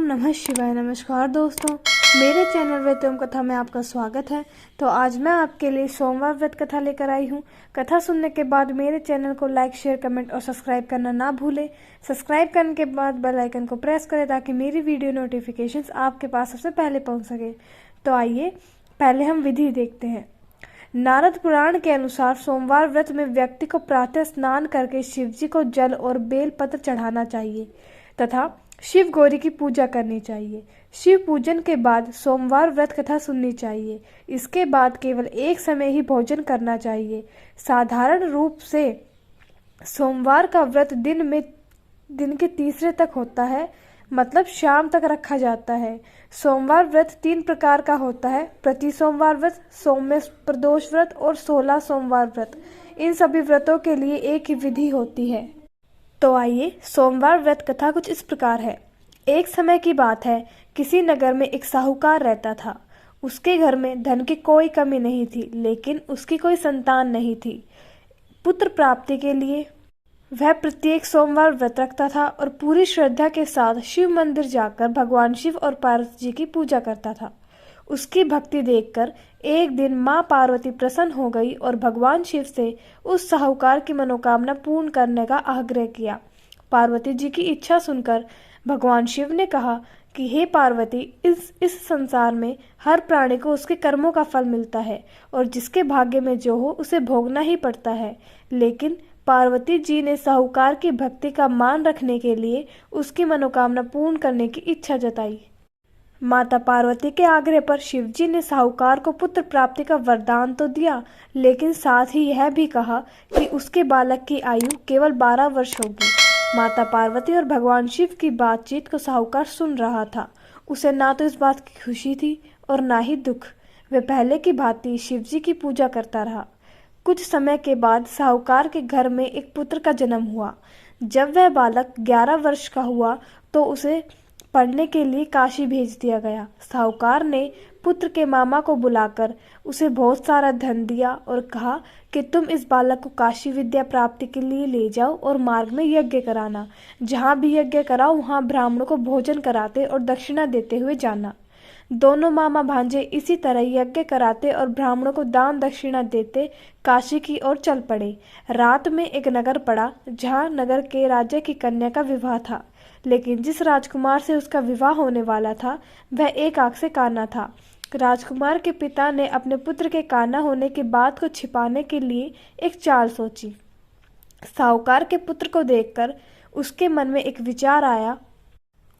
नमः शिवाय। नमस्कार दोस्तों, मेरे चैनल व्रतम कथा में आपका स्वागत है। तो आज मैं आपके लिए सोमवार व्रत कथा लेकर आई हूँ। कथा सुनने के बाद मेरे चैनल को लाइक, शेयर, कमेंट और सब्सक्राइब करना ना भूलें। सब्सक्राइब करने के बाद बेल आइकन को प्रेस करें ताकि मेरी वीडियो नोटिफिकेशंस आपके पास सबसे पहले पहुँच सके। तो आइए पहले हम विधि देखते हैं। नारद पुराण के अनुसार सोमवार व्रत में व्यक्ति को प्रातः स्नान करके शिव जी को जल और बेल पत्र चढ़ाना चाहिए तथा शिव गौरी की पूजा करनी चाहिए। शिव पूजन के बाद सोमवार व्रत कथा सुननी चाहिए। इसके बाद केवल एक समय ही भोजन करना चाहिए। साधारण रूप से सोमवार का व्रत दिन के तीसरे तक होता है, मतलब शाम तक रखा जाता है। सोमवार व्रत 3 प्रकार का होता है: प्रति सोमवार व्रत, सौम्य प्रदोष व्रत और 16 सोमवार व्रत। इन सभी व्रतों के लिए एक ही विधि होती है। तो आइए, सोमवार व्रत कथा कुछ इस प्रकार है। एक समय की बात है, किसी नगर में एक साहूकार रहता था। उसके घर में धन की कोई कमी नहीं थी, लेकिन उसकी कोई संतान नहीं थी। पुत्र प्राप्ति के लिए वह प्रत्येक सोमवार व्रत रखता था और पूरी श्रद्धा के साथ शिव मंदिर जाकर भगवान शिव और पार्वती जी की पूजा करता था। उसकी भक्ति देखकर एक दिन मां पार्वती प्रसन्न हो गई और भगवान शिव से उस साहूकार की मनोकामना पूर्ण करने का आग्रह किया। पार्वती जी की इच्छा सुनकर भगवान शिव ने कहा कि हे पार्वती, इस संसार में हर प्राणी को उसके कर्मों का फल मिलता है और जिसके भाग्य में जो हो उसे भोगना ही पड़ता है। लेकिन पार्वती जी ने साहूकार की भक्ति का मान रखने के लिए उसकी मनोकामना पूर्ण करने की इच्छा जताई। माता पार्वती के आग्रह पर शिवजी ने साहूकार को पुत्र प्राप्ति का वरदान तो दिया, लेकिन साथ ही यह भी कहा कि उसके बालक की आयु केवल 12 वर्ष होगी। माता पार्वती और भगवान शिव की बातचीत को साहूकार सुन रहा था। उसे ना तो इस बात की खुशी थी और ना ही दुख। वह पहले की भांति शिवजी की पूजा करता रहा। कुछ समय के बाद साहूकार के घर में एक पुत्र का जन्म हुआ। जब वह बालक 11 वर्ष का हुआ तो उसे पढ़ने के लिए काशी भेज दिया गया। साहूकार ने पुत्र के मामा को बुलाकर उसे बहुत सारा धन दिया और कहा कि तुम इस बालक को काशी विद्या प्राप्ति के लिए ले जाओ और मार्ग में यज्ञ कराना। जहाँ भी यज्ञ कराओ वहाँ ब्राह्मणों को भोजन कराते और दक्षिणा देते हुए जाना। दोनों मामा भांजे इसी तरह यज्ञ कराते और ब्राह्मणों को दान दक्षिणा देते काशी की ओर चल पड़े। रात में एक नगर पड़ा जहाँ नगर के राजा की कन्या का विवाह था, लेकिन जिस राजकुमार से उसका विवाह होने वाला था वह एक आंख से काना था। राजकुमार के पिता ने अपने पुत्र के काना होने की बात को छिपाने के लिए एक चाल सोची। साहूकार के पुत्र को देखकर उसके मन में एक विचार आया।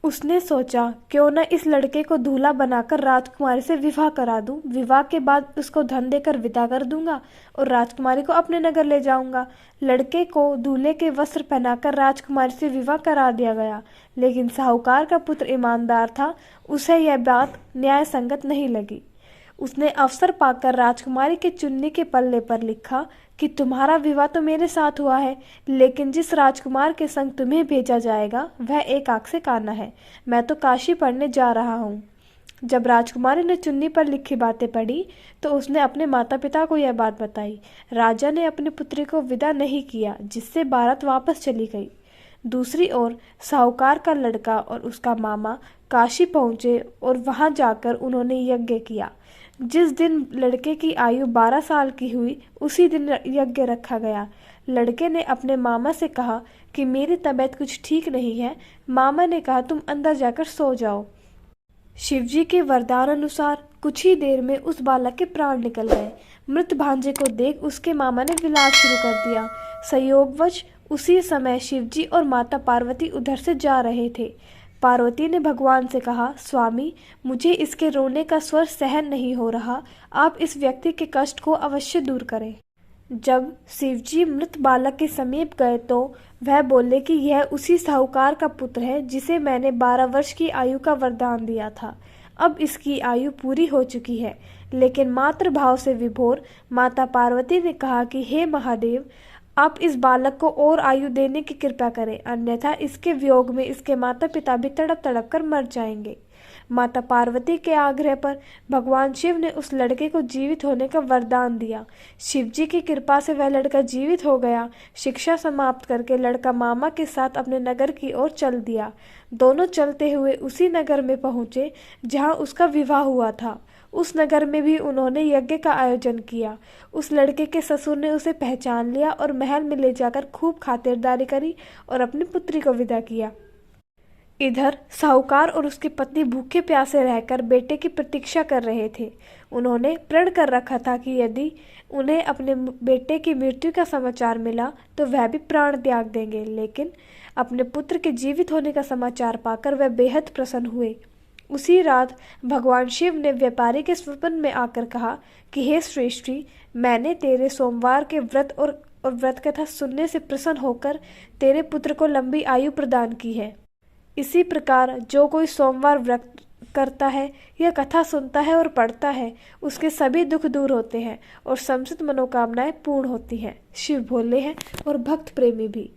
उसने सोचा, क्यों न इस लड़के को दूल्हा बनाकर राजकुमारी से विवाह करा दूं। विवाह के बाद उसको धन देकर विदा कर दूंगा और राजकुमारी को अपने नगर ले जाऊंगा। लड़के को दूल्हे के वस्त्र पहनाकर राजकुमारी से विवाह करा दिया गया, लेकिन साहूकार का पुत्र ईमानदार था। उसे यह बात न्याय संगत नहीं लगी। उसने अवसर पाकर राजकुमारी के चुन्नी के पल्ले पर लिखा कि तुम्हारा विवाह तो मेरे साथ हुआ है, लेकिन जिस राजकुमार के संग तुम्हें भेजा जाएगा वह एक आंख से काना है। मैं तो काशी पढ़ने जा रहा हूँ। जब राजकुमारी ने चुन्नी पर लिखी बातें पढ़ी तो उसने अपने माता पिता को यह बात बताई। राजा ने अपनी पुत्री को विदा नहीं किया, जिससे बारात वापस चली गई। दूसरी ओर साहूकार का लड़का और उसका मामा काशी पहुंचे और वहां जाकर उन्होंने यज्ञ किया। जिस दिन लड़के की आयु 12 साल की हुई उसी दिन यज्ञ रखा गया। लड़के ने अपने मामा से कहा कि मेरी तबीयत कुछ ठीक नहीं है। मामा ने कहा तुम अंदर जाकर सो जाओ। शिवजी के वरदान अनुसार कुछ ही देर में उस बालक के प्राण निकल गए। मृत भांजे को देख उसके मामा ने विलाप शुरू कर दिया। संयोगवश उसी समय शिवजी और माता पार्वती उधर से जा रहे थे। पार्वती ने भगवान से कहा, स्वामी, मुझे इसके रोने का स्वर सहन नहीं हो रहा। आप इस व्यक्ति के कष्ट को अवश्य दूर करें। जब शिवजी मृत बालक के समीप गए तो वह बोले कि यह उसी साहूकार का पुत्र है जिसे मैंने 12 वर्ष की आयु का वरदान दिया था। अब इसकी आयु पूरी हो चुकी है। लेकिन मातृभाव से विभोर माता पार्वती ने कहा कि हे महादेव, आप इस बालक को और आयु देने की कृपा करें, अन्यथा इसके वियोग में इसके माता पिता भी तड़प तड़प कर मर जाएंगे। माता पार्वती के आग्रह पर भगवान शिव ने उस लड़के को जीवित होने का वरदान दिया। शिव जी की कृपा से वह लड़का जीवित हो गया। शिक्षा समाप्त करके लड़का मामा के साथ अपने नगर की ओर चल दिया। दोनों चलते हुए उसी नगर में पहुंचे जहां उसका विवाह हुआ था। उस नगर में भी उन्होंने यज्ञ का आयोजन किया। उस लड़के के ससुर ने उसे पहचान लिया और महल में ले जाकर खूब खातिरदारी करी और अपनी पुत्री को विदा किया। इधर साहूकार और उसकी पत्नी भूखे प्यासे रहकर बेटे की प्रतीक्षा कर रहे थे। उन्होंने प्रण कर रखा था कि यदि उन्हें अपने बेटे की मृत्यु का समाचार मिला तो वह भी प्राण त्याग देंगे, लेकिन अपने पुत्र के जीवित होने का समाचार पाकर वह बेहद प्रसन्न हुए। उसी रात भगवान शिव ने व्यापारी के स्वप्न में आकर कहा कि हे श्रेष्ठी, मैंने तेरे सोमवार के व्रत और व्रत कथा सुनने से प्रसन्न होकर तेरे पुत्र को लंबी आयु प्रदान की है। इसी प्रकार जो कोई सोमवार व्रत करता है या कथा सुनता है और पढ़ता है, उसके सभी दुख दूर होते हैं और समस्त मनोकामनाएं पूर्ण होती हैं। शिव भोले हैं और भक्त प्रेमी भी।